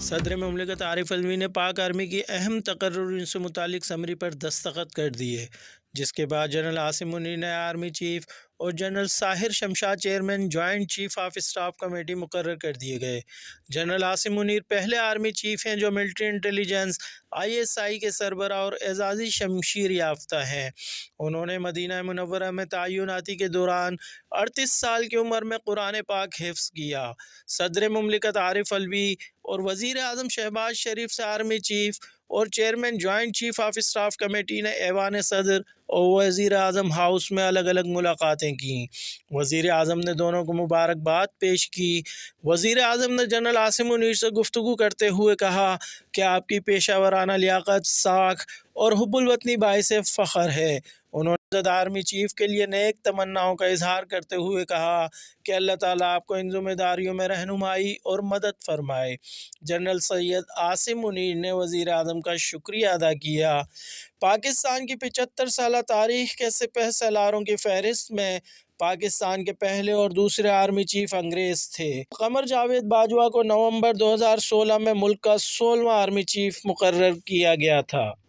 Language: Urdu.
صدر مملکت عارف علوی نے پاک آرمی کی اہم تقررات سے متعلق سمری پر دستخط کر دیے، جس کے بعد جنرل عاصم منیر نئے آرمی چیف اور general Sahir Shamshad chairman joint chief of staff committee مقرر کر دیے گئے۔ جنرل عاصم منیر پہلے آرمی چیف ہیں جو ملٹری انٹیلیجنس ISI کے سربراہ اور اعزازی شمشیر یافتہ ہیں۔ انہوں نے مدینہ منورہ میں تعیناتی کے دوران 38 سال کی عمر میں قرآن پاک حفظ کیا۔ صدر مملکت عارف علوی اور وزیر اعظم شہباز شریف سے آرمی چیف اور chairman joint chief of staff committee نے ایوان صدر اور وزیر اعظم ہاؤس میں الگ الگ ملاقاتیں کیں۔ وزیر اعظم نے دونوں کو مبارکباد پیش کی۔ وزیر اعظم نے جنرل عاصم منیر سے گفتگو کرتے ہوئے کہا کہ آپ کی پیشہ ورانہ لیاقت، ساکھ اور حب الوطنی باعث فخر ہے۔ انہوں نے آرمی چیف کے لیے نیک تمناؤں کا اظہار کرتے ہوئے کہا کہ اللہ تعالیٰ آپ کو ان ذمہ داریوں میں رہنمائی اور مدد فرمائے۔ جنرل سید عاصم منیر نے وزیر اعظم کا شکریہ ادا کیا۔ پاکستان کی 75 سالہ تاریخ کے سپہ سالاروں کی فہرست میں پاکستان کے پہلے اور دوسرے آرمی چیف انگریز تھے۔ قمر جاوید باجوہ کو نومبر 2016 میں ملک کا 16واں آرمی چیف مقرر کیا گیا تھا۔